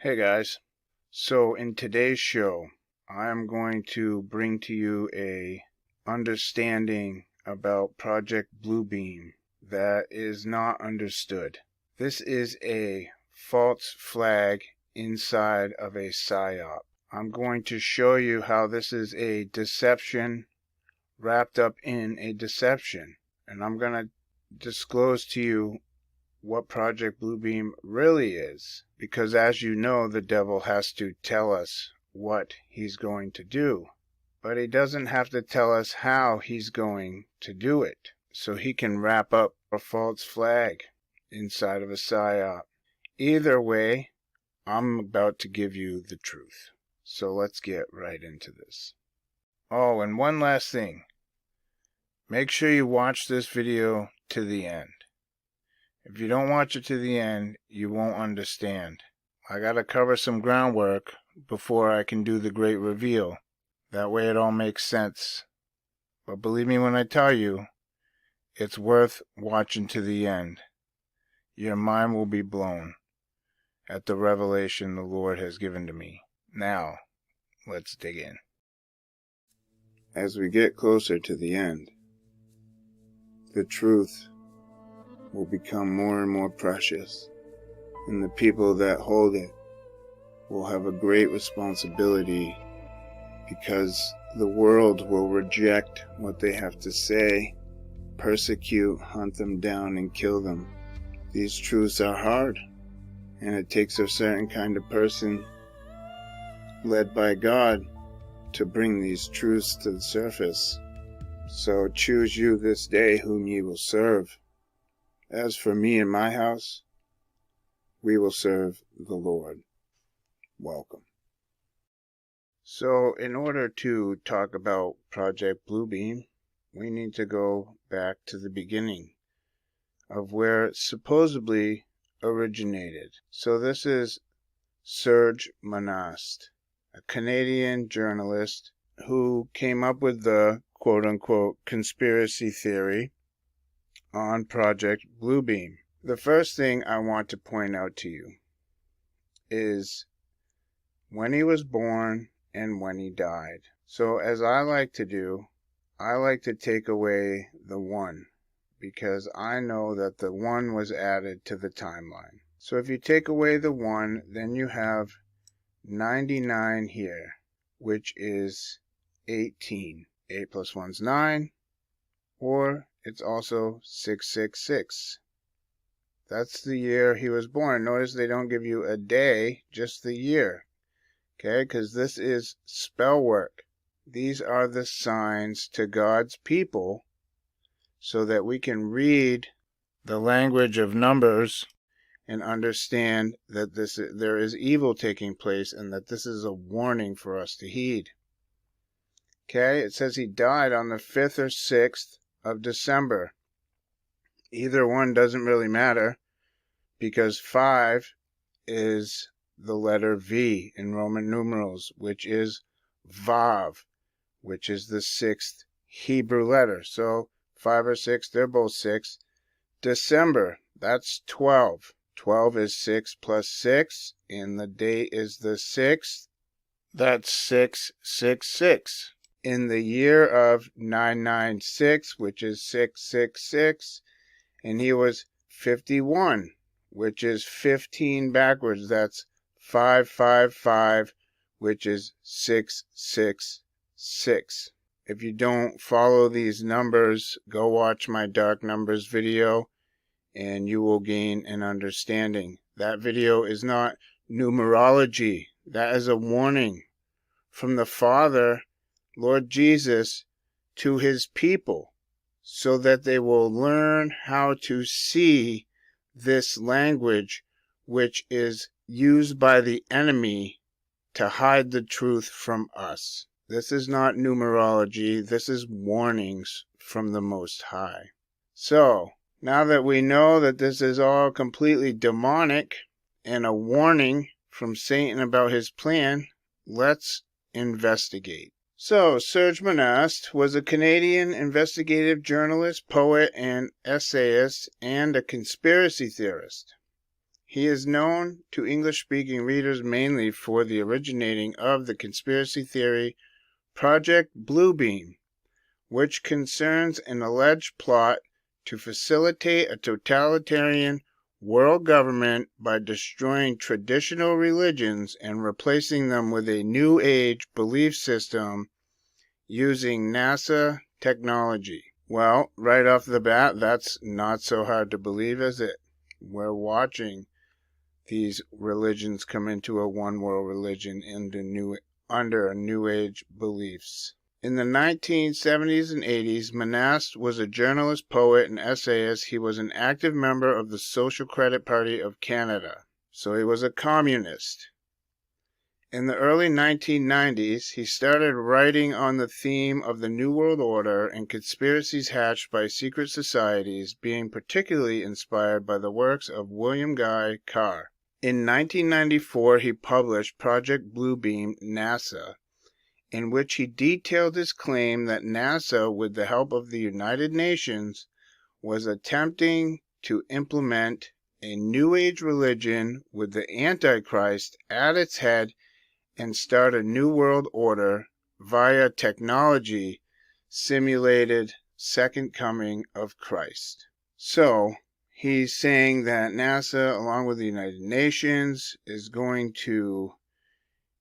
Hey guys, so in today's show, I am going to bring to you a understanding about Project Bluebeam that is not understood. This is a false flag inside of a PSYOP. I'm going to show you how this is a deception wrapped up in a deception, and I'm going to disclose to you what Project Bluebeam really is, because as you know, the devil has to tell us what he's going to do, but he doesn't have to tell us how he's going to do it, so he can wrap up a false flag inside of a PSYOP. Either way, I'm about to give you the truth, so let's get right into this. Oh, and one last thing, make sure you watch this video to the end. If you don't watch it to the end, you won't understand. I gotta cover some groundwork before I can do the great reveal. That way it all makes sense. But believe me when I tell you, it's worth watching to the end. Your mind will be blown at the revelation the Lord has given to me. Now, let's dig in. As we get closer to the end, the truth will become more and more precious, and the people that hold it will have a great responsibility, because the world will reject what they have to say, persecute, hunt them down, and kill them. These truths are hard, and it takes a certain kind of person led by God to bring these truths to the surface. So choose you this day whom ye will serve. As for me and my house, we will serve the Lord. Welcome. So, in order to talk about Project Bluebeam, we need to go back to the beginning of where it supposedly originated. So this is Serge Monast, a Canadian journalist who came up with the quote-unquote conspiracy theory on Project Bluebeam. The first thing I want to point out to you is when he was born and when he died. So as I like to do, I like to take away the 1, because I know that the 1 was added to the timeline. So if you take away the 1, then you have 99 here, which is 18. 8 plus 1's 9, or it's also 666. That's the year he was born. Notice they don't give you a day, just the year. Okay, because this is spell work. These are the signs to God's people so that we can read the language of numbers and understand that there is evil taking place and that this is a warning for us to heed. Okay, it says he died on the 5th or 6th of December. Either one doesn't really matter, because 5 is the letter V in Roman numerals, which is Vav, which is the 6th Hebrew letter. So 5 or 6, they're both 6. December, that's 12. 12 is 6 plus 6, and the date is the 6th. That's 666. In the year of 996, which is 666, and he was 51, which is 15 backwards. That's 555, which is 666. If you don't follow these numbers, go watch my Dark Numbers video, and you will gain an understanding. That video is not numerology. That is a warning from the Father, Lord Jesus, to his people, so that they will learn how to see this language which is used by the enemy to hide the truth from us. This is not numerology. This is warnings from the Most High. So, now that we know that this is all completely demonic and a warning from Satan about his plan, let's investigate. So, Serge Monast was a Canadian investigative journalist, poet, and essayist, and a conspiracy theorist. He is known to English-speaking readers mainly for the originating of the conspiracy theory Project Bluebeam, which concerns an alleged plot to facilitate a totalitarian world government by destroying traditional religions and replacing them with a New Age belief system using NASA technology. Well, right off the bat, that's not so hard to believe, is it? We're watching these religions come into a one-world religion under New Age beliefs. In the 1970s and 80s, Manast was a journalist, poet, and essayist. He was an active member of the Social Credit Party of Canada, so he was a communist. In the early 1990s, he started writing on the theme of the New World Order and conspiracies hatched by secret societies, being particularly inspired by the works of William Guy Carr. In 1994, he published Project Bluebeam, NASA, in which he detailed his claim that NASA, with the help of the United Nations, was attempting to implement a New Age religion with the Antichrist at its head and start a new world order via technology simulated second coming of Christ. So, he's saying that NASA, along with the United Nations, is going to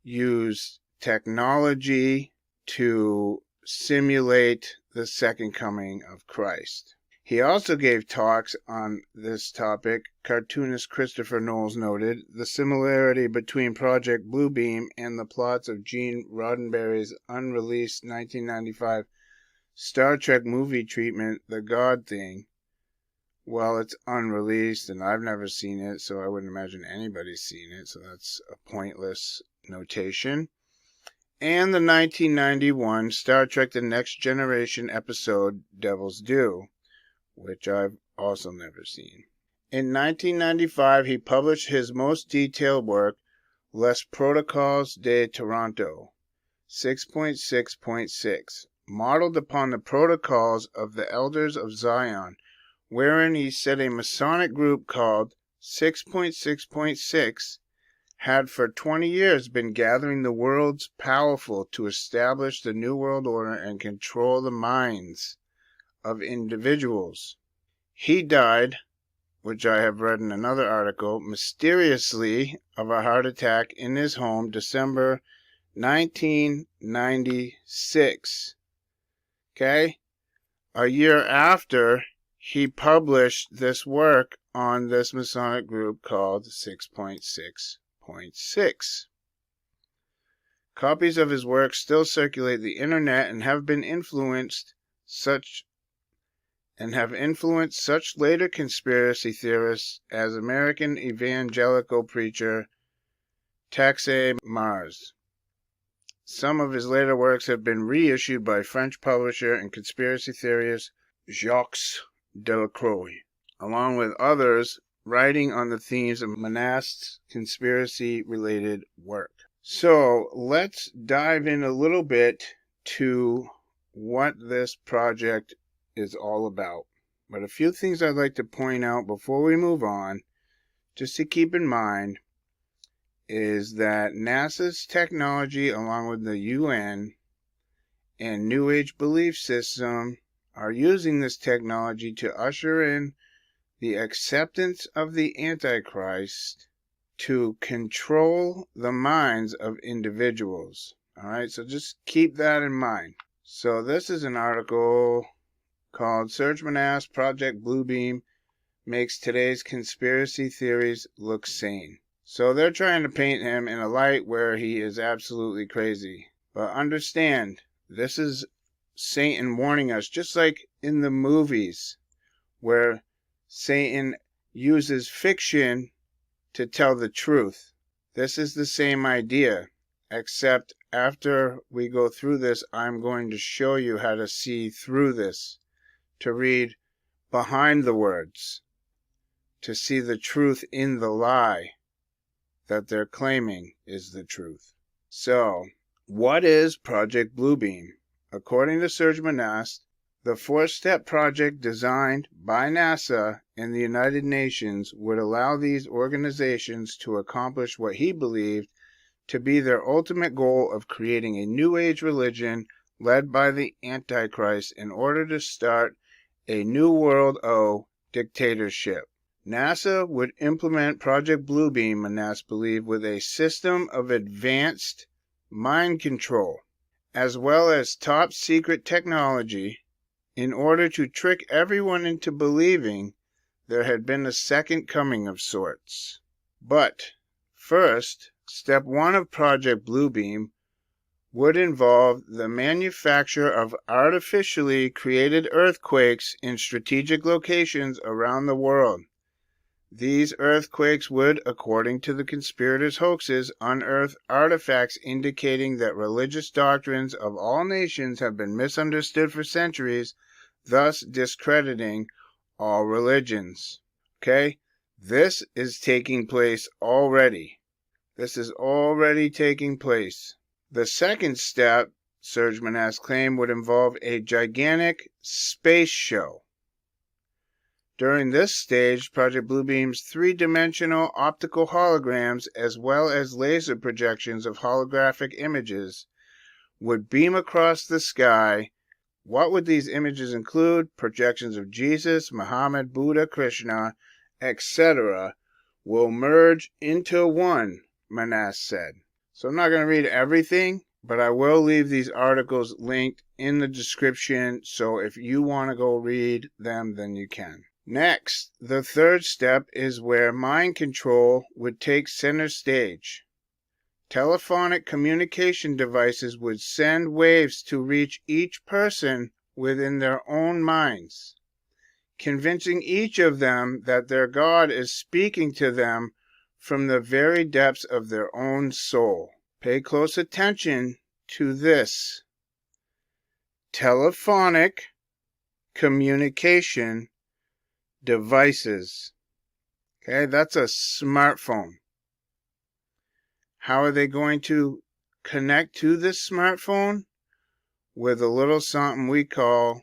use technology to simulate the second coming of Christ. He also gave talks on this topic. Cartoonist Christopher Knowles noted the similarity between Project Bluebeam and the plots of Gene Roddenberry's unreleased 1995 Star Trek movie treatment, The God Thing. Well, it's unreleased, and I've never seen it, so I wouldn't imagine anybody's seen it, so that's a pointless notation. And the 1991 Star Trek The Next Generation episode, Devil's Due, which I've also never seen. In 1995, he published his most detailed work, Les Protocoles de Toronto, 6.6.6, modeled upon the protocols of the Elders of Zion, wherein he said a Masonic group called 6.6.6 had for 20 years been gathering the world's powerful to establish the New World Order and control the minds of individuals. He died, which I have read in another article, mysteriously of a heart attack in his home, December 1996. Okay? A year after he published this work on this Masonic group called 6.6.6. Copies of his work still circulate the internet and have influenced such later conspiracy theorists as American evangelical preacher Texe Mars. Some of his later works have been reissued by French publisher and conspiracy theorist Jacques Delacroix, along with others writing on the themes of Manast's conspiracy-related work. So, let's dive in a little bit to what this project is all about. But a few things I'd like to point out before we move on, just to keep in mind, is that NASA's technology, along with the UN and New Age belief system, are using this technology to usher in the acceptance of the Antichrist to control the minds of individuals. Alright, so just keep that in mind. So this is an article called Serge Manast, Project Bluebeam Makes Today's Conspiracy Theories Look Sane. So they're trying to paint him in a light where he is absolutely crazy. But understand, this is Satan warning us, just like in the movies where Satan uses fiction to tell the truth. This is the same idea, except after we go through this, I'm going to show you how to see through this, to read behind the words, to see the truth in the lie that they're claiming is the truth. So, what is Project Bluebeam? According to Serge Manast, The four-step project designed by NASA and the United Nations would allow these organizations to accomplish what he believed to be their ultimate goal of creating a New Age religion led by the Antichrist in order to start a New World O dictatorship. NASA would implement Project Bluebeam, Manas believed, with a system of advanced mind control, as well as top secret technology, in order to trick everyone into believing there had been a second coming of sorts. But first, step 1 of Project Bluebeam would involve the manufacture of artificially created earthquakes in strategic locations around the world. These earthquakes would, according to the conspirators' hoaxes, unearth artifacts indicating that religious doctrines of all nations have been misunderstood for centuries, thus discrediting all religions. Okay? This is taking place already. This is already taking place. The second step, Serge Manas claimed, would involve a gigantic space show. During this stage, Project Bluebeam's three-dimensional optical holograms, as well as laser projections of holographic images, would beam across the sky. What would these images include? Projections of Jesus, Muhammad, Buddha, Krishna, etc. will merge into one, Manas said. So I'm not going to read everything, but I will leave these articles linked in the description, so if you want to go read them, then you can. Next, the third step is where mind control would take center stage. Telephonic communication devices would send waves to reach each person within their own minds, convincing each of them that their God is speaking to them from the very depths of their own soul. Pay close attention to this. Telephonic communication devices. Okay, that's a smartphone. How are they going to connect to this smartphone? With a little something we call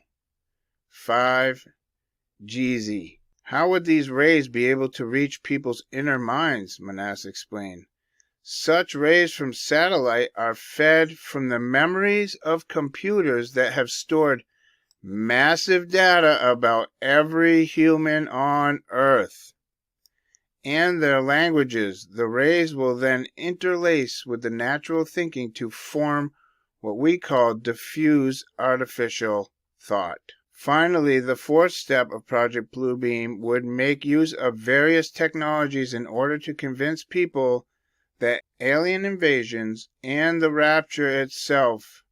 5GZ. How would these rays be able to reach people's inner minds? Manas explained. Such rays from satellite are fed from the memories of computers that have stored massive data about every human on Earth and their languages. The rays will then interlace with the natural thinking to form what we call diffuse artificial thought. Finally, the fourth step of Project Bluebeam would make use of various technologies in order to convince people that alien invasions and the rapture itself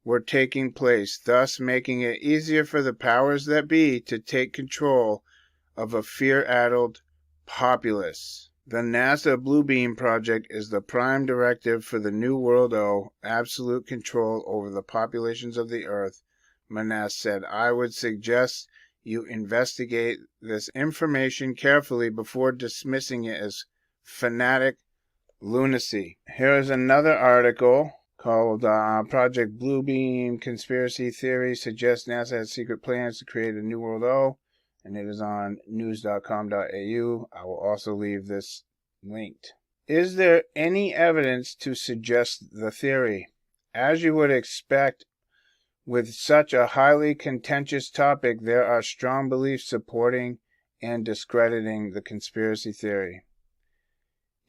were taking place, thus making it easier for the powers that be to take control of a fear-addled populace. The NASA Bluebeam project is the prime directive for the New World O, absolute control over the populations of the Earth. Manas said, I would suggest you investigate this information carefully before dismissing it as fanatic lunacy. Here is another article called Project Bluebeam Conspiracy Theory Suggests NASA has Secret Plans to Create a New World O, and it is on news.com.au. I will also leave this linked. Is there any evidence to suggest the theory? As you would expect, with such a highly contentious topic, there are strong beliefs supporting and discrediting the conspiracy theory.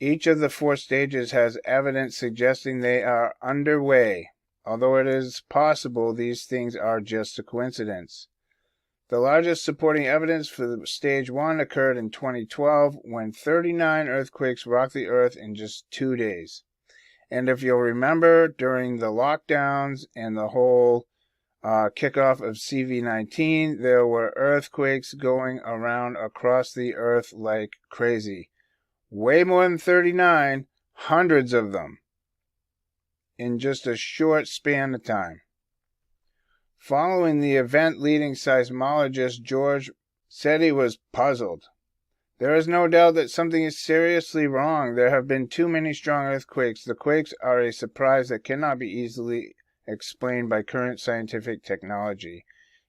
Each of the four stages has evidence suggesting they are underway, although it is possible these things are just a coincidence. The largest supporting evidence for Stage 1 occurred in 2012 when 39 earthquakes rocked the Earth in just 2 days. And if you'll remember, during the lockdowns and the whole kickoff of CV-19, there were earthquakes going around across the Earth like crazy. Way more than 39, hundreds of them, in just a short span of time. Following the event, leading seismologist George said he was puzzled. There is no doubt that something is seriously wrong. There have been too many strong earthquakes. The quakes are a surprise that cannot be easily explained by current scientific technology.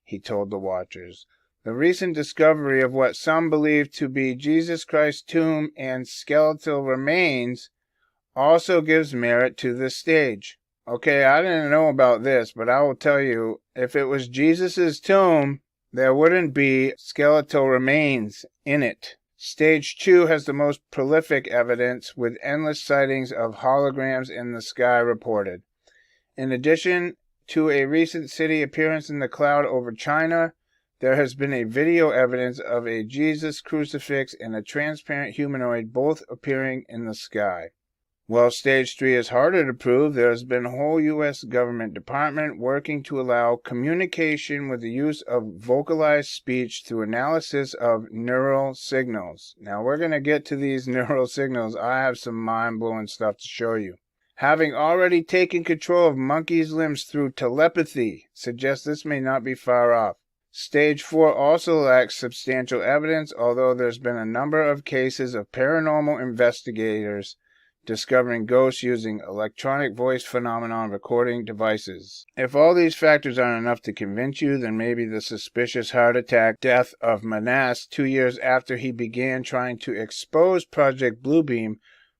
he told the watchers. The recent discovery of what some believe to be Jesus Christ's tomb and skeletal remains also gives merit to this stage. Okay, I didn't know about this, but I will tell you, if it was Jesus' tomb, there wouldn't be skeletal remains in it. Stage 2 has the most prolific evidence, with endless sightings of holograms in the sky reported. In addition to a recent city appearance in the cloud over China, there has been a video evidence of a Jesus crucifix and a transparent humanoid both appearing in the sky. While Stage 3 is harder to prove, there has been a whole U.S. government department working to allow communication with the use of vocalized speech through analysis of neural signals. Now, we're going to get to these neural signals. I have some mind-blowing stuff to show you. Having already taken control of monkeys' limbs through telepathy suggests this may not be far off. Stage 4 also lacks substantial evidence, although there's been a number of cases of paranormal investigators discovering ghosts using electronic voice phenomenon recording devices. If all these factors aren't enough to convince you, then maybe the suspicious heart attack death of Manas 2 years after he began trying to expose Project Bluebeam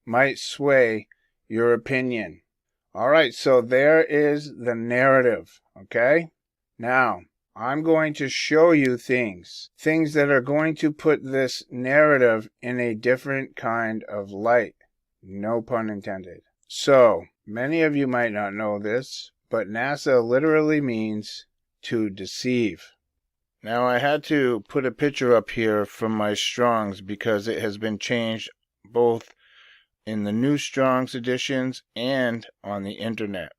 might sway your opinion. Alright, so there is the narrative, okay? Now, I'm going to show you things that are going to put this narrative in a different kind of light. No pun intended. So, many of you might not know this, but NASA literally means to deceive. Now, I had to put a picture up here from my Strong's because it has been changed both in the new Strong's editions and on the internet.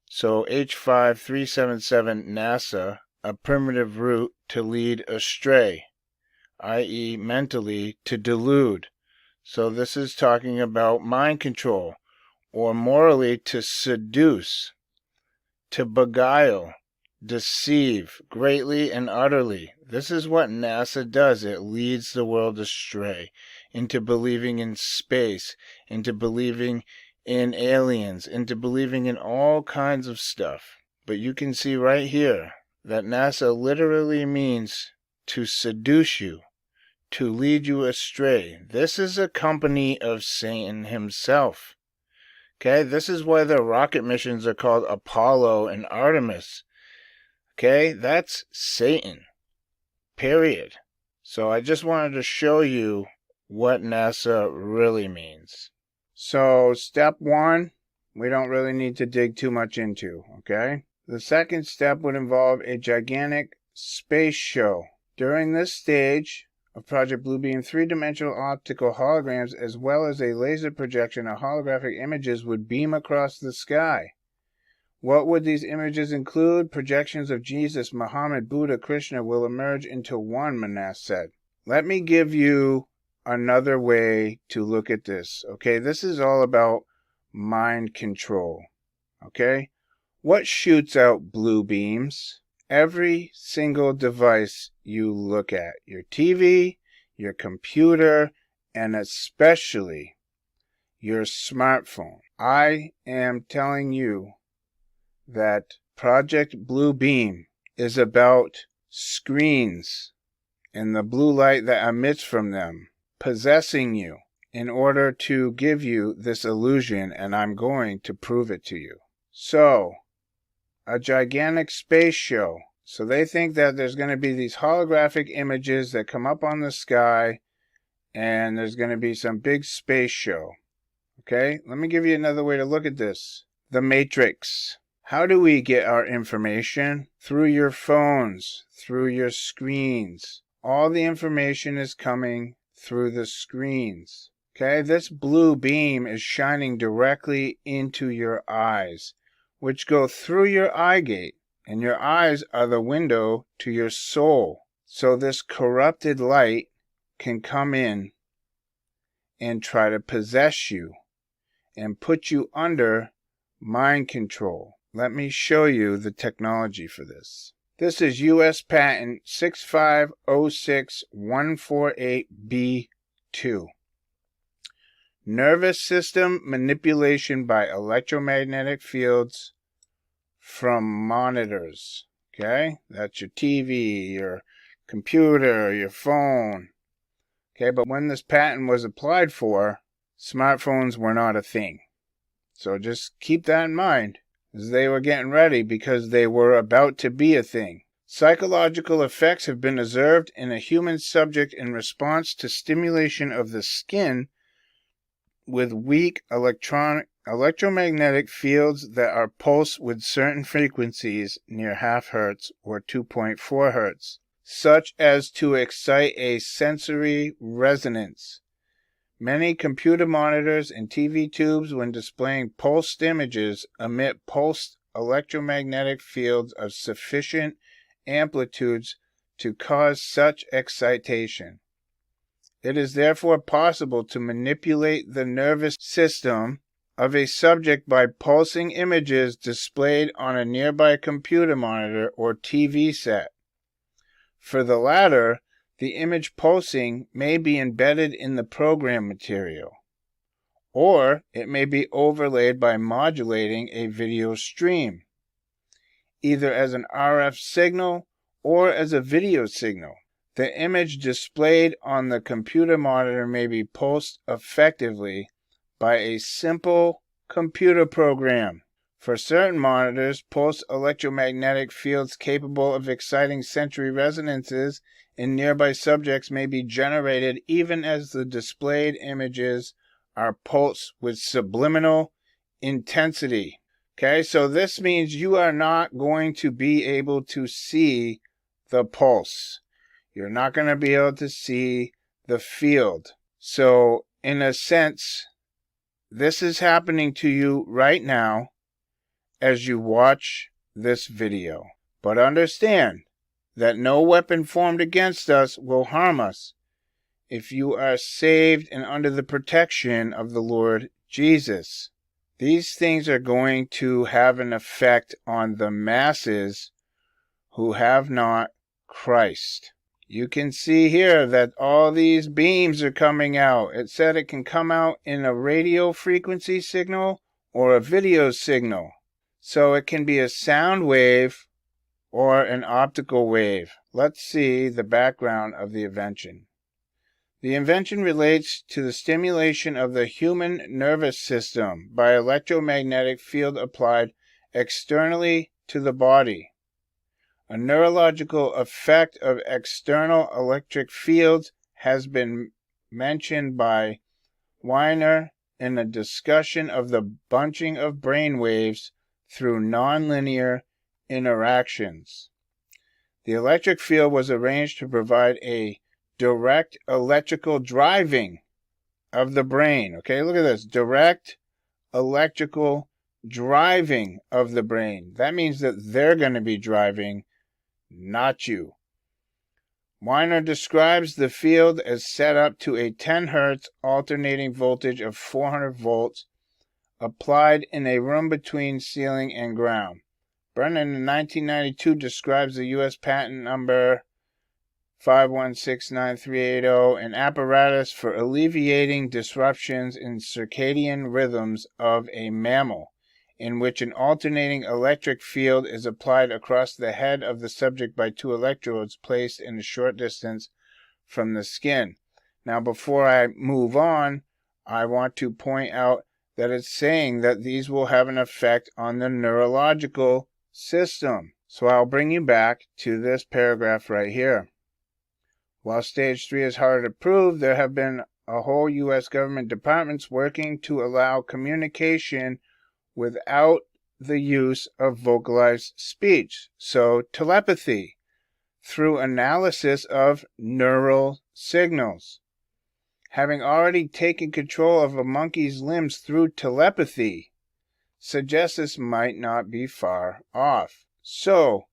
So, H5377 NASA, a primitive route to lead astray, i.e. mentally to delude. So this is talking about mind control, or morally to seduce, to beguile, deceive greatly and utterly. This is what NASA does. It leads the world astray into believing in space, into believing in aliens, into believing in all kinds of stuff. But you can see right here that NASA literally means to seduce you, to lead you astray. This is a company of Satan himself. Okay, this is why the rocket missions are called Apollo and Artemis. Okay, that's Satan. Period. So I just wanted to show you what NASA really means. So step 1, we don't really need to dig too much into, okay? The second step would involve a gigantic space show. During this stage of Project Bluebeam, three-dimensional optical holograms as well as a laser projection of holographic images would beam across the sky. What would these images include? Projections of Jesus, Muhammad, Buddha, Krishna will emerge into one, Manas said. Let me give you another way to look at this. Okay, this is all about mind control. Okay, what shoots out blue beams? Every single device you look at, your TV, your computer, and especially your smartphone. I am telling you that Project Bluebeam is about screens and the blue light that emits from them possessing you in order to give you this illusion, and I'm going to prove it to you. So, a gigantic space show. So they think that there's going to be these holographic images that come up on the sky, and there's going to be some big space show. Okay, let me give you another way to look at this. The Matrix. How do we get our information? Through your phones, through your screens. All the information is coming through the screens. Okay, this blue beam is shining directly into your eyes, which go through your eye gate, and your eyes are the window to your soul. So this corrupted light can come in and try to possess you and put you under mind control. Let me show you the technology for this. This is U.S. Patent 6506148B2. Nervous system manipulation by electromagnetic fields from monitors. Okay, that's your TV, your computer, your phone. Okay, but when this patent was applied for, smartphones were not a thing. So just keep that in mind as they were getting ready, because they were about to be a thing. Psychological effects have been observed in a human subject in response to stimulation of the skin with weak electromagnetic fields that are pulsed with certain frequencies near half hertz or 2.4 hertz, such as to excite a sensory resonance. Many computer monitors and TV tubes, when displaying pulsed images, emit pulsed electromagnetic fields of sufficient amplitudes to cause such excitation. It is therefore possible to manipulate the nervous system of a subject by pulsing images displayed on a nearby computer monitor or TV set. For the latter, the image pulsing may be embedded in the program material, or it may be overlaid by modulating a video stream, either as an RF signal or as a video signal. The image displayed on the computer monitor may be pulsed effectively by a simple computer program. For certain monitors, pulsed electromagnetic fields capable of exciting sensory resonances in nearby subjects may be generated even as the displayed images are pulsed with subliminal intensity. Okay, so this means you are not going to be able to see the pulse. You're not going to be able to see the field. So, in a sense, this is happening to you right now as you watch this video. But understand that no weapon formed against us will harm us if you are saved and under the protection of the Lord Jesus. These things are going to have an effect on the masses who have not Christ. You can see here that all these beams are coming out. It said it can come out in a radio frequency signal or a video signal. So it can be a sound wave or an optical wave. Let's see the background of the invention. The invention relates to the stimulation of the human nervous system by electromagnetic field applied externally to the body. A neurological effect of external electric fields has been mentioned by Weiner in a discussion of the bunching of brain waves through nonlinear interactions. The electric field was arranged to provide a direct electrical driving of the brain. Okay, look at this. Direct electrical driving of the brain. That means that they're going to be driving, not you. Weiner describes the field as set up to a 10 Hz alternating voltage of 400 volts applied in a room between ceiling and ground. Brennan in 1992 describes the U.S. patent number 5169380, an apparatus for alleviating disruptions in circadian rhythms of a mammal, in which an alternating electric field is applied across the head of the subject by two electrodes placed in a short distance from the skin. Now, before I move on, I want to point out that it's saying that these will have an effect on the neurological system. So I'll bring you back to this paragraph right here. While stage 3 is harder to prove, there have been a whole U.S. government departments working to allow communication without the use of vocalized speech, so telepathy, through analysis of neural signals. Having already taken control of a monkey's limbs through telepathy suggests this might not be far off. So,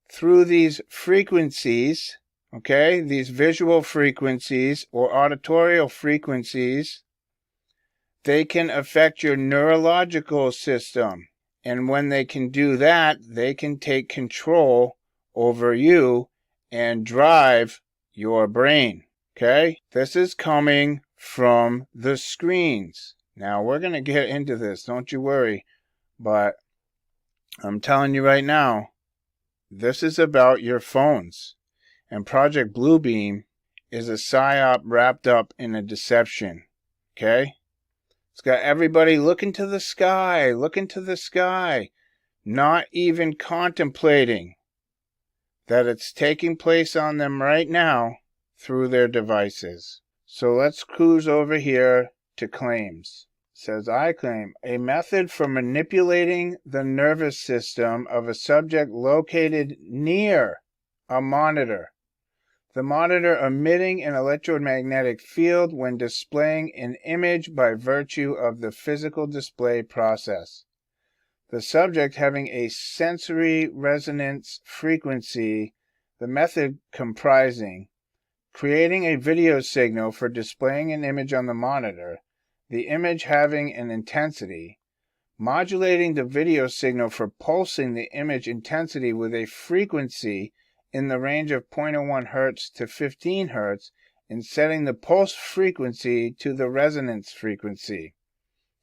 through these frequencies, okay, these visual frequencies or auditorial frequencies, they can affect your neurological system. And when they can do that, they can take control over you and drive your brain. Okay? This is coming from the screens. Now, we're going to get into this, don't you worry. But I'm telling you right now, This is about your phones. And Project Bluebeam is a psyop wrapped up in a deception. Okay? It's got everybody looking to the sky, not even contemplating that it's taking place on them right now through their devices. So let's cruise over here to claims. It says, I claim a method for manipulating the nervous system of a subject located near a monitor. The monitor emitting an electromagnetic field when displaying an image by virtue of the physical display process. The subject having a sensory resonance frequency, the method comprising creating a video signal for displaying an image on the monitor, the image having an intensity, modulating the video signal for pulsing the image intensity with a frequency in the range of 0.01 Hz to 15 Hz, and setting the pulse frequency to the resonance frequency.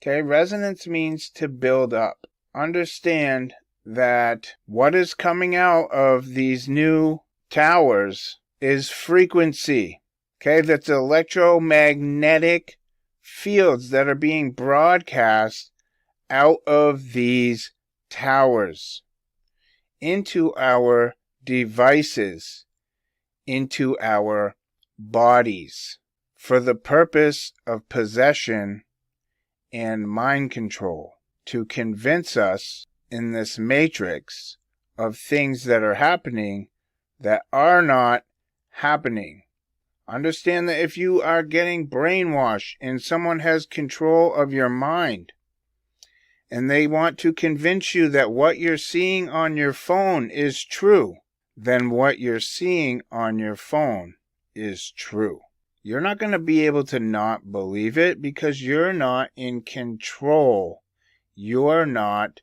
Okay, resonance means to build up. Understand that what is coming out of these new towers is frequency. Okay, that's electromagnetic fields that are being broadcast out of these towers into our devices, into our bodies, for the purpose of possession and mind control, to convince us in this matrix of things that are happening that are not happening. Understand that if you are getting brainwashed and someone has control of your mind, and they want to convince you that what you're seeing on your phone is true, then what you're seeing on your phone is true. You're not going to be able to not believe it because you're not in control. You're not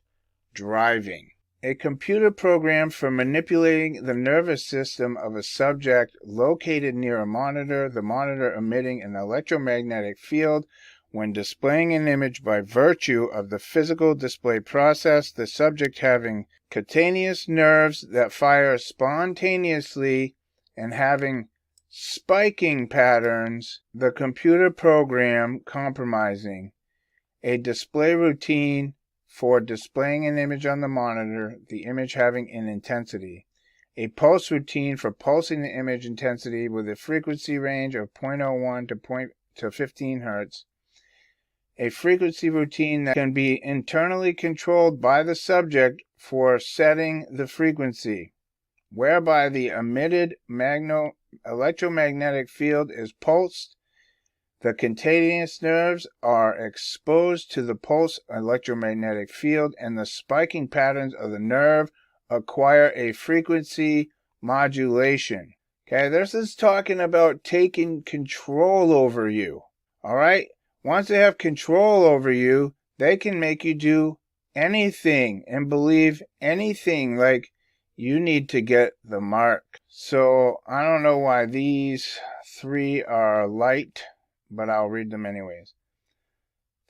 driving. A computer program for manipulating the nervous system of a subject located near a monitor, the monitor emitting an electromagnetic field when displaying an image by virtue of the physical display process, the subject having cutaneous nerves that fire spontaneously and having spiking patterns, the computer program compromising a display routine for displaying an image on the monitor, the image having an intensity, a pulse routine for pulsing the image intensity with a frequency range of 0.01 to 15 Hz, a frequency routine that can be internally controlled by the subject for setting the frequency, whereby the emitted electromagnetic field is pulsed. The cutaneous nerves are exposed to the pulse electromagnetic field, and the spiking patterns of the nerve acquire a frequency modulation. Okay, this is talking about taking control over you. All right? Once they have control over you, they can make you do anything and believe anything, like you need to get the mark. So I don't know why these three are light, but I'll read them anyways.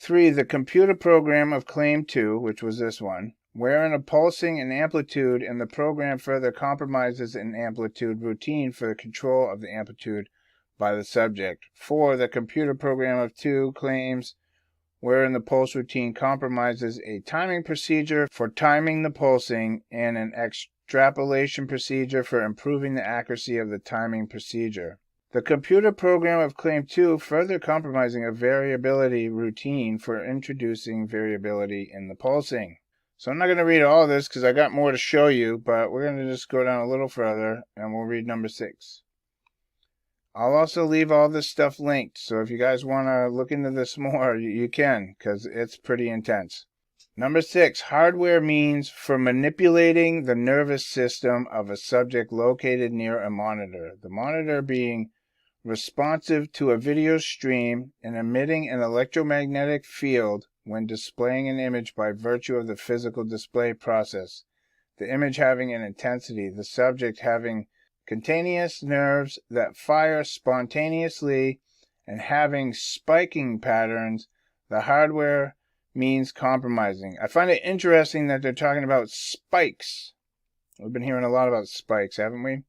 3. The computer program of Claim 2, which was this one, wherein a pulsing an amplitude, and the program further compromises an amplitude routine for the control of the amplitude by the subject. 4. The computer program of 2 claims wherein the pulse routine compromises a timing procedure for timing the pulsing and an extrapolation procedure for improving the accuracy of the timing procedure. The computer program of Claim 2 further compromising a variability routine for introducing variability in the pulsing. So I'm not going to read all this because I got more to show you, but we're going to just go down a little further and we'll read number 6. I'll also leave all this stuff linked, so if you guys want to look into this more, you can, because it's pretty intense. Number 6, hardware means for manipulating the nervous system of a subject located near a monitor. The monitor being responsive to a video stream and emitting an electromagnetic field when displaying an image by virtue of the physical display process. The image having an intensity, the subject having cutaneous nerves that fire spontaneously and having spiking patterns. The hardware means compromising. I find it interesting that they're talking about spikes. We've been hearing a lot about spikes, haven't we?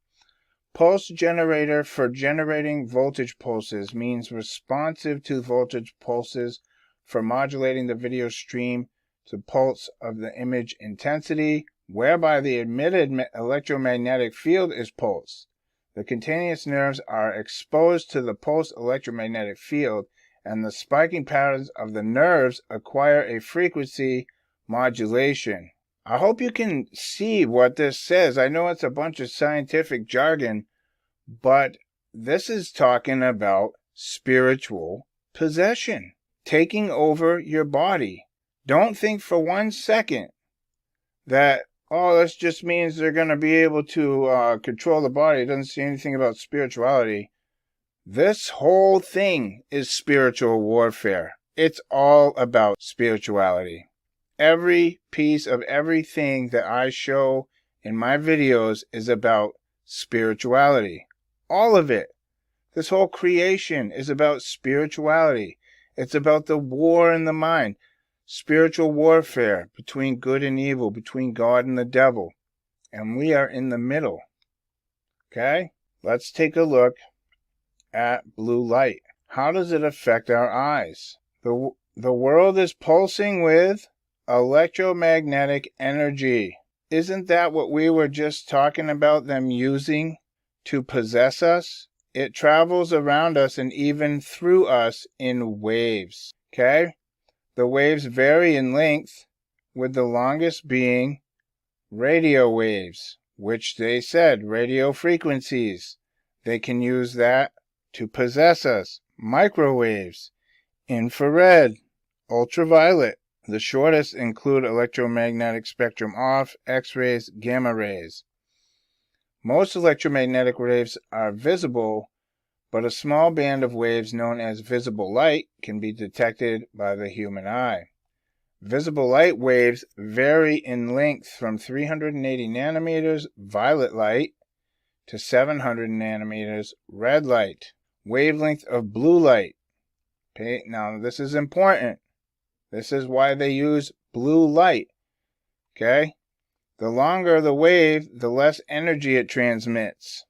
Pulse generator for generating voltage pulses means responsive to voltage pulses for modulating the video stream to pulse of the image intensity, whereby the emitted electromagnetic field is pulsed. The cutaneous nerves are exposed to the pulsed electromagnetic field, and the spiking patterns of the nerves acquire a frequency modulation. I hope you can see what this says. I know it's a bunch of scientific jargon, but this is talking about spiritual possession, taking over your body. Don't think for 1 second that, oh, this just means they're going to be able to control the body. It doesn't say anything about spirituality. This whole thing is spiritual warfare. It's all about spirituality. Every piece of everything that I show in my videos is about spirituality. All of it. This whole creation is about spirituality. It's about the war in the mind. Spiritual warfare between good and evil, between God and the devil. And we are in the middle. Okay? Let's take a look at blue light. How does it affect our eyes? The world is pulsing with electromagnetic energy. Isn't that what we were just talking about them using to possess us? It travels around us and even through us in waves. Okay? The waves vary in length, with the longest being radio waves, which they said, radio frequencies. They can use that to possess us. Microwaves, infrared, ultraviolet. The shortest include electromagnetic spectrum off, X-rays, gamma rays. Most electromagnetic waves are visible, but a small band of waves known as visible light can be detected by the human eye. Visible light waves vary in length from 380 nanometers violet light to 700 nanometers red light. Wavelength of blue light. Okay, now this is important. This is why they use blue light. Okay? The longer the wave, the less energy it transmits.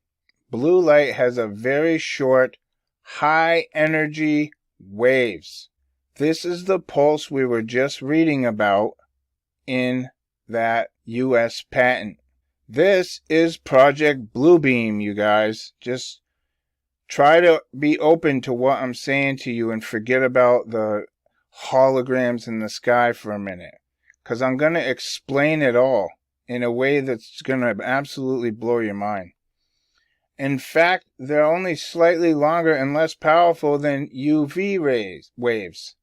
Blue light has a very short, high energy waves. This is the pulse we were just reading about in that US patent. This is Project Bluebeam, you guys. Just try to be open to what I'm saying to you and forget about the holograms in the sky for a minute. Because I'm going to explain it all in a way that's going to absolutely blow your mind. In fact, they're only slightly longer and less powerful than UV waves,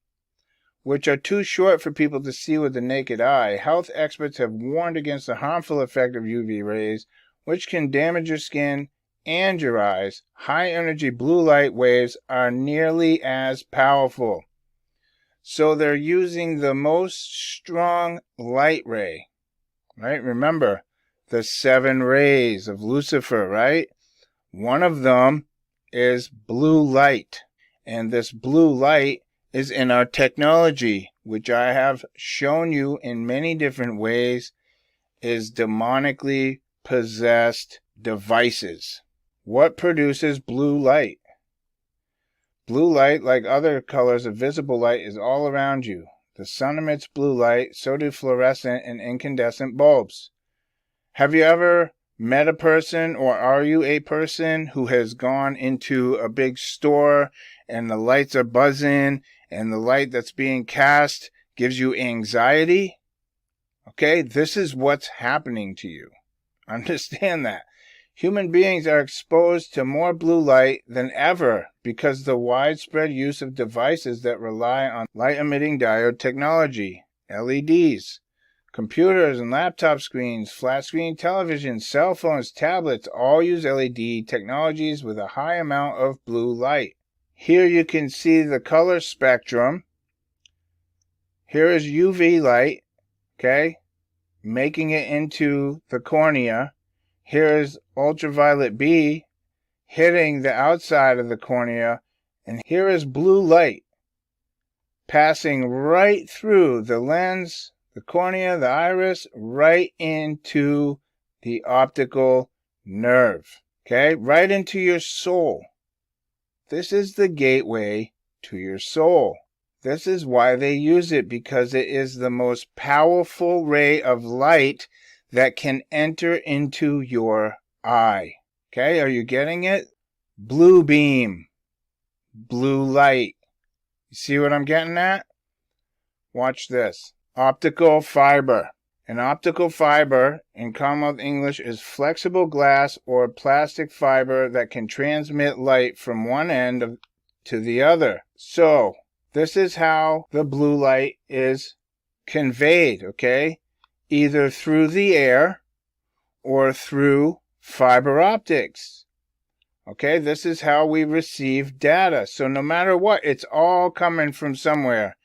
which are too short for people to see with the naked eye. Health experts have warned against the harmful effect of UV rays, which can damage your skin and your eyes. High-energy blue light waves are nearly as powerful. So they're using the most strong light ray, right? Remember, the 7 rays of Lucifer, right? One of them is blue light. And this blue light is in our technology, which I have shown you in many different ways, is demonically possessed devices. What produces blue light? Blue light, like other colors of visible light, is all around you. The sun emits blue light, so do fluorescent and incandescent bulbs. Have you ever met a person, or are you a person who has gone into a big store and the lights are buzzing and the light that's being cast gives you anxiety? Okay, this is what's happening to you. Understand that. Human beings are exposed to more blue light than ever because of the widespread use of devices that rely on light-emitting diode technology, LEDs. Computers and laptop screens, flat-screen televisions, cell phones, tablets all use LED technologies with a high amount of blue light. Here you can see the color spectrum. Here is UV light, okay, making it into the cornea. Here is ultraviolet B hitting the outside of the cornea. And here is blue light passing right through the lens, the cornea, the iris, right into the optical nerve. Okay, right into your soul. This is the gateway to your soul. This is why they use it, because it is the most powerful ray of light that can enter into your eye. Okay, are you getting it? Blue beam, blue light. You see what I'm getting at? Watch this. Optical fiber. An optical fiber, in Commonwealth English, is flexible glass or plastic fiber that can transmit light from one end to the other. So, this is how the blue light is conveyed, okay? Either through the air or through fiber optics. Okay, this is how we receive data. So no matter what, it's all coming from somewhere.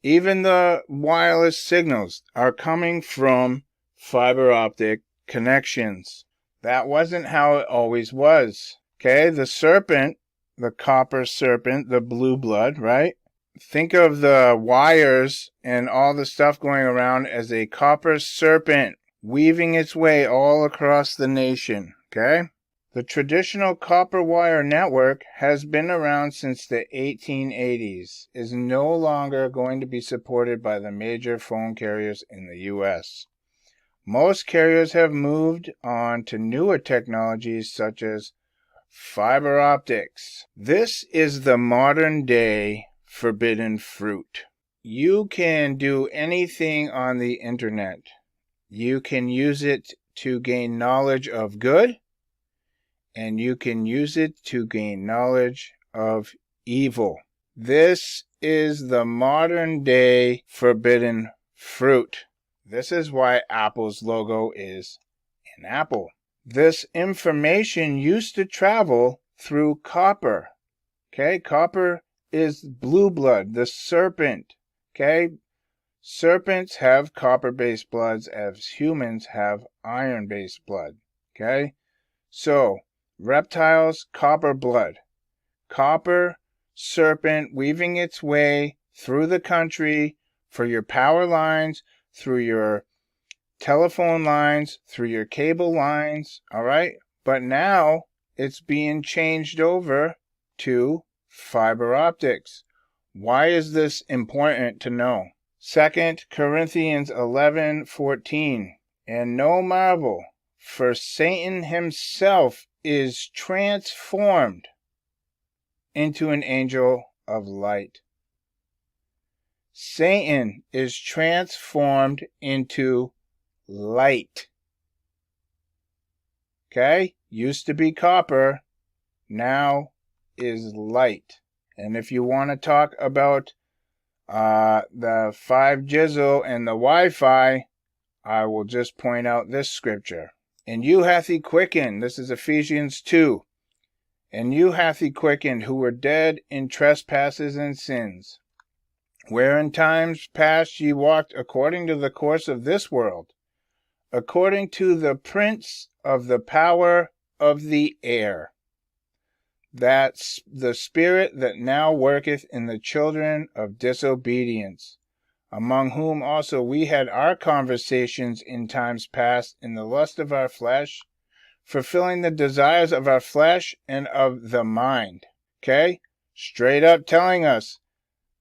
Even the wireless signals are coming from fiber optic connections. That wasn't how it always was. Okay, the serpent, the copper serpent, the blue blood, right? Think of the wires and all the stuff going around as a copper serpent weaving its way all across the nation. Okay? The traditional copper wire network has been around since the 1880s, is no longer going to be supported by the major phone carriers in the U.S. Most carriers have moved on to newer technologies such as fiber optics. This is the modern day forbidden fruit. You can do anything on the internet. You can use it to gain knowledge of good, and you can use it to gain knowledge of evil. This is the modern day forbidden fruit. This is why Apple's logo is an apple. This information used to travel through copper. Okay, copper is blue blood, the serpent. Okay, serpents have copper-based bloods as humans have iron-based blood. Okay, so reptiles, copper blood. Copper serpent weaving its way through the country for your power lines, through your telephone lines, through your cable lines, all right? But now it's being changed over to fiber optics. Why is this important to know? 2 Corinthians 11:14. And no marvel, for Satan himself is transformed into an angel of light. Satan is transformed into light. Okay? Used to be copper, now is light. And if you want to talk about the 5 jizzle and the Wi-Fi, I will just point out this scripture. And you hath he quickened, this is Ephesians 2. And you hath he quickened, who were dead in trespasses and sins, where in times past ye walked according to the course of this world, according to the prince of the power of the air, that's the spirit that now worketh in the children of disobedience, among whom also we had our conversations in times past in the lust of our flesh, fulfilling the desires of our flesh and of the mind. Okay? Straight up telling us,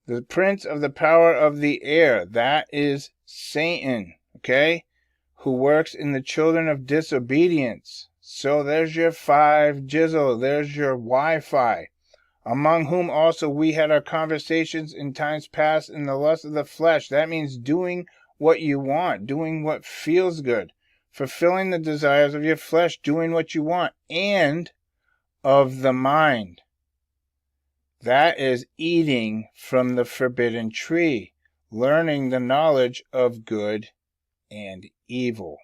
the prince of the power of the air, that is Satan, okay? Who works in the children of disobedience. So there's your 5 jizzle, there's your Wi-Fi. Among whom also we had our conversations in times past in the lust of the flesh. That means doing what you want, doing what feels good, fulfilling the desires of your flesh, doing what you want, and of the mind. That is eating from the forbidden tree, learning the knowledge of good and evil.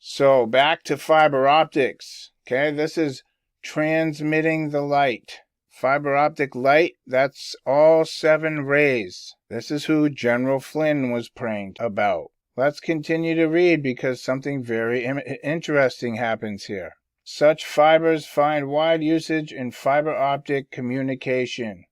So back to fiber optics. Okay, this is transmitting the light. Fiber optic light, that's all 7 rays. This is who General Flynn was praying about. Let's continue to read because something very interesting happens here. Such fibers find wide usage in fiber optic communication,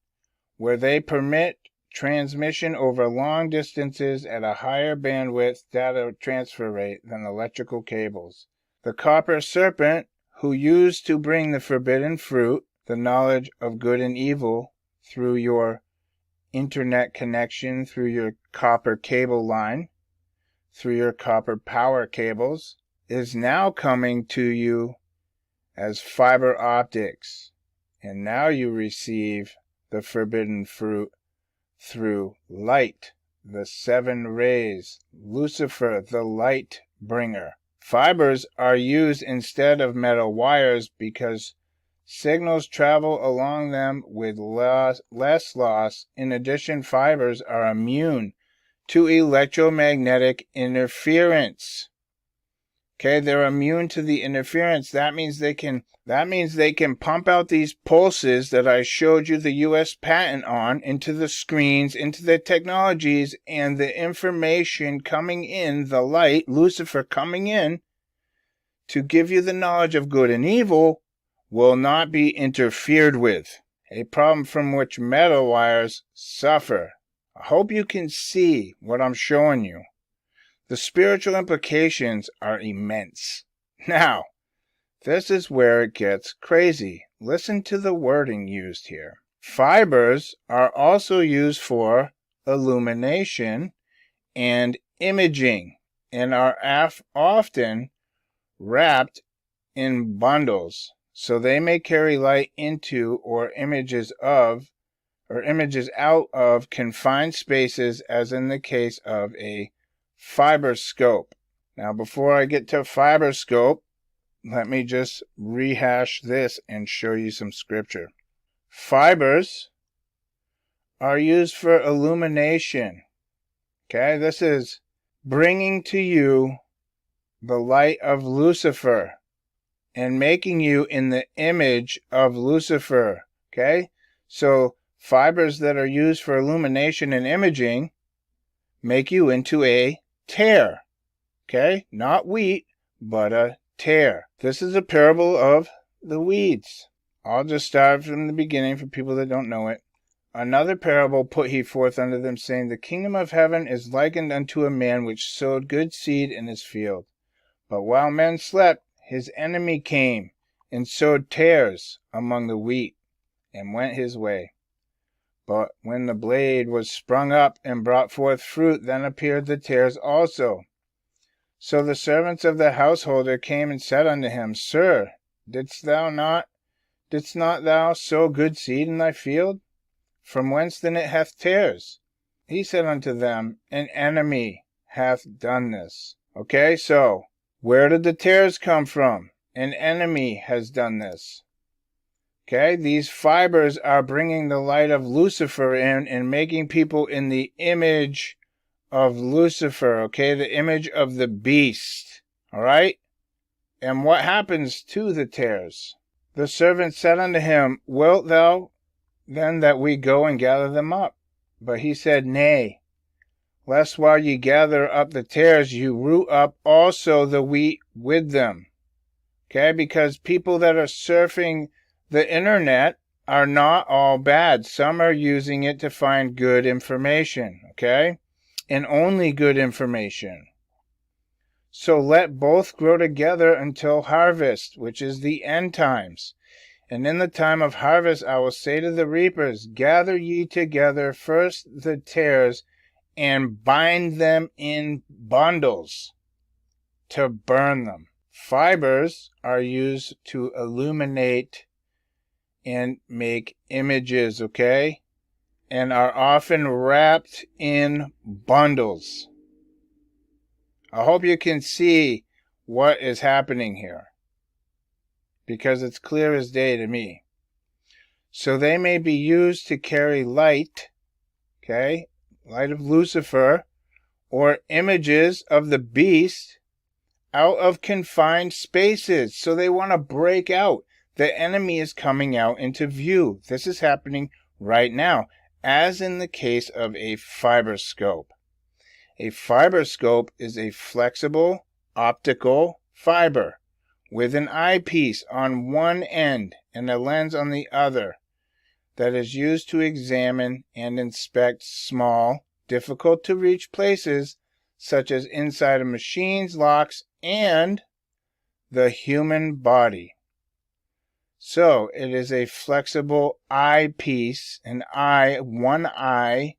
where they permit transmission over long distances at a higher bandwidth data transfer rate than electrical cables. the copper serpent who used to bring the forbidden fruit, the knowledge of good and evil, through your internet connection, through your copper cable line, through your copper power cables, is now coming to you as fiber optics. And now you receive the forbidden fruit through light, the 7 rays, Lucifer, the light bringer. Fibers are used instead of metal wires because signals travel along them with less loss. In addition, fibers are immune to electromagnetic interference. Okay, they're immune to the interference. That means they can pump out these pulses that I showed you the US patent on into the screens, into the technologies, and the information coming in, the light, Lucifer coming in to give you the knowledge of good and evil, will not be interfered with. A problem from which metal wires suffer. I hope you can see what I'm showing you. The spiritual implications are immense. Now, this is where it gets crazy. Listen to the wording used here. Fibers are also used for illumination and imaging and are often wrapped in bundles, so they may carry light into or images out of confined spaces, as in the case of a fiber scope. Now, before I get to fiber scope, let me just rehash this and show you some scripture. Fibers are used for illumination. Okay, this is bringing to you the light of Lucifer and making you in the image of Lucifer. Okay, so fibers that are used for illumination and imaging make you into a tear. Okay, not wheat, but a tear. This is a parable of the weeds. I'll just start from the beginning for people that don't know it. Another parable put he forth unto them, saying, The kingdom of heaven is likened unto a man which sowed good seed in his field. But while men slept, his enemy came and sowed tares among the wheat, and went his way. But when the blade was sprung up and brought forth fruit, then appeared the tares also. So the servants of the householder came and said unto him, Sir, didst not thou sow good seed in thy field? From whence then it hath tares? He said unto them, An enemy hath done this. Okay, so where did the tares come from? An enemy has done this. Okay, these fibers are bringing the light of Lucifer in and making people in the image of Lucifer, okay, the image of the beast, all right? And what happens to the tares? The servant said unto him, Wilt thou then that we go and gather them up? But he said, Nay, lest while ye gather up the tares, you root up also the wheat with them. Okay, because people that are surfing the internet are not all bad. Some are using it to find good information, okay? And only good information. So let both grow together until harvest, which is the end times. And in the time of harvest I will say to the reapers, Gather ye together first the tares, and bind them in bundles to burn them. Fibers are used to illuminate and make images, okay? And are often wrapped in bundles. I hope you can see what is happening here, because it's clear as day to me. So they may be used to carry light, okay, light of Lucifer, or images of the beast out of confined spaces. So they want to break out. The enemy is coming out into view. This is happening right now, as in the case of a fiber scope. A fiber scope is a flexible optical fiber with an eyepiece on one end and a lens on the other that is used to examine and inspect small, difficult to reach places such as inside of machines, locks, and the human body. So it is a flexible eyepiece, one eye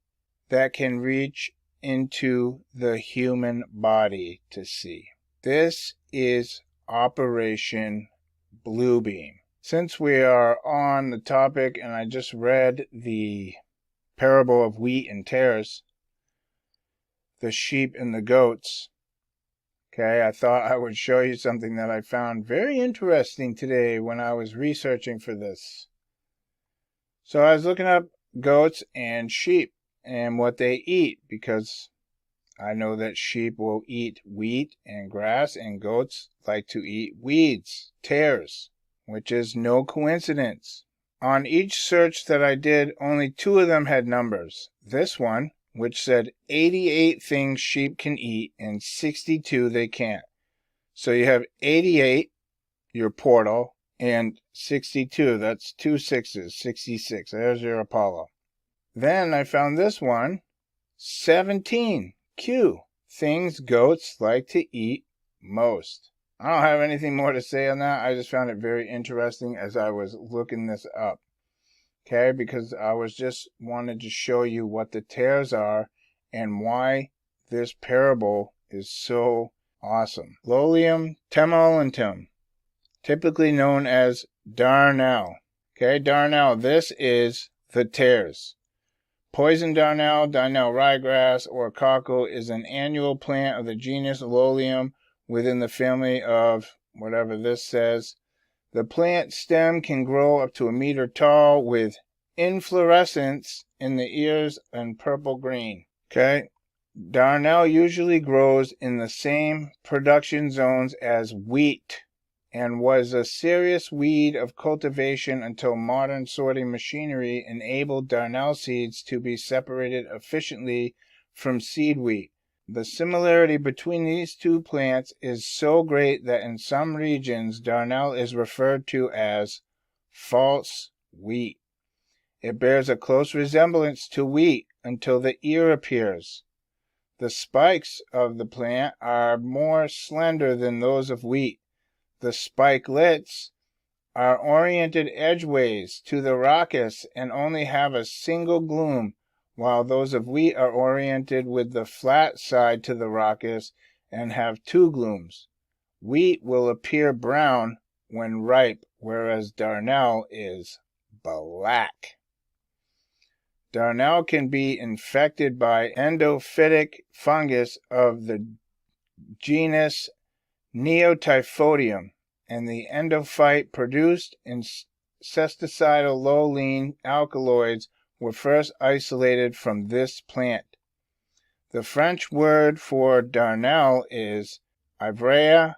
that can reach into the human body to see. This is Operation Bluebeam. Since we are on the topic and I just read the parable of wheat and tares, the sheep and the goats, okay, I thought I would show you something that I found very interesting today when I was researching for this. So I was looking up goats and sheep and what they eat, because I know that sheep will eat wheat and grass, and goats like to eat weeds, tares, which is no coincidence. On each search that I did, only 2 of them had numbers. This one, which said 88 things sheep can eat and 62 they can't. So you have 88, your portal, and 62, that's 2 6s, 66. There's your Apollo. Then I found this one, 17, Q, things goats like to eat most. I don't have anything more to say on that. I just found it very interesting as I was looking this up. Okay, because I was just wanted to show you what the tares are and why this parable is so awesome. Lolium temolentum, typically known as darnel. Okay, darnel, this is the tares. Poison darnel, darnel ryegrass, or cockle is an annual plant of the genus Lolium within the family of whatever this says. The plant stem can grow up to 1 meter tall with inflorescence in the ears and purple-green. Okay, darnel usually grows in the same production zones as wheat and was a serious weed of cultivation until modern sorting machinery enabled darnel seeds to be separated efficiently from seed wheat. The similarity between these 2 plants is so great that in some regions darnel is referred to as false wheat. It bears a close resemblance to wheat until the ear appears. The spikes of the plant are more slender than those of wheat. The spikelets are oriented edgeways to the rachis and only have a single glume, while those of wheat are oriented with the flat side to the rachis and have 2 glooms. Wheat will appear brown when ripe, whereas darnel is black. Darnel can be infected by endophytic fungus of the genus Neotyphodium, and the endophyte produced incesticidal low-lean alkaloids were first isolated from this plant. The French word for darnel is ivrea.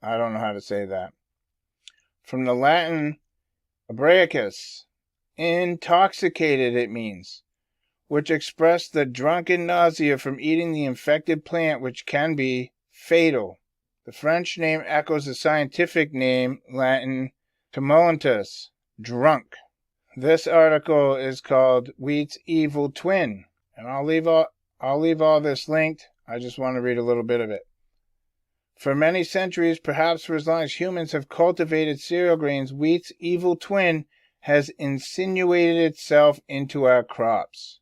I don't know how to say that. From the Latin abraicus, intoxicated it means, which expressed the drunken nausea from eating the infected plant, which can be fatal. The French name echoes the scientific name, Latin temolentus, drunk. This article is called Wheat's Evil Twin, and I'll leave all this linked. I just want to read a little bit of it. For many centuries, perhaps for as long as humans have cultivated cereal grains, wheat's evil twin has insinuated itself into our crops.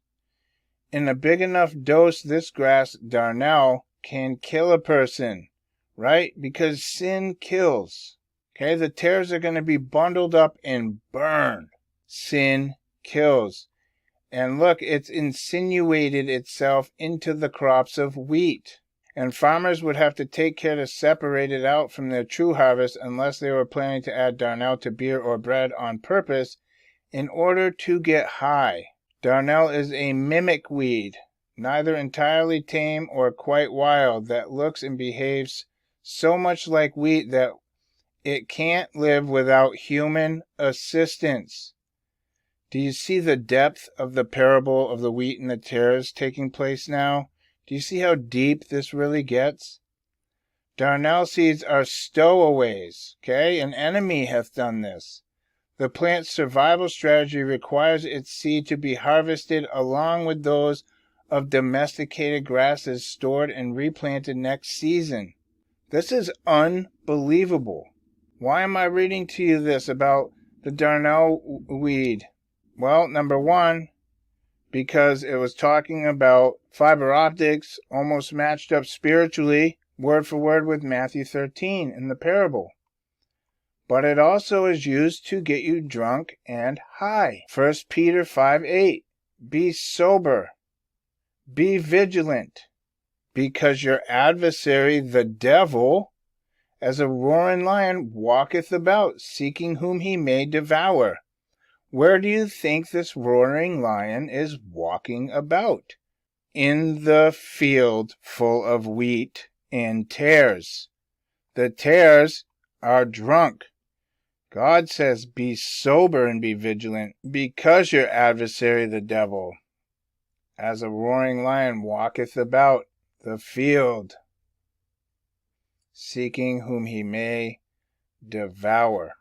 In a big enough dose, this grass, darnel, can kill a person, right? Because sin kills. Okay, the tares are going to be bundled up and burned. Sin kills. And look, it's insinuated itself into the crops of wheat. And farmers would have to take care to separate it out from their true harvest unless they were planning to add darnel to beer or bread on purpose in order to get high. Darnel is a mimic weed, neither entirely tame or quite wild, that looks and behaves so much like wheat that it can't live without human assistance. Do you see the depth of the parable of the wheat and the tares taking place now? Do you see how deep this really gets? Darnel seeds are stowaways, okay? An enemy hath done this. The plant's survival strategy requires its seed to be harvested along with those of domesticated grasses stored and replanted next season. This is unbelievable. Why am I reading to you this about the darnel weed? Well, number one, because it was talking about fiber optics, almost matched up spiritually, word for word with Matthew 13 in the parable. But it also is used to get you drunk and high. 1 Peter 5:8. Be sober. Be vigilant. Because your adversary, the devil, as a roaring lion, walketh about, seeking whom he may devour. Where do you think this roaring lion is walking about? In the field full of wheat and tares. The tares are drunk. God says, be sober and be vigilant, because your adversary, the devil, as a roaring lion, walketh about the field, seeking whom he may devour.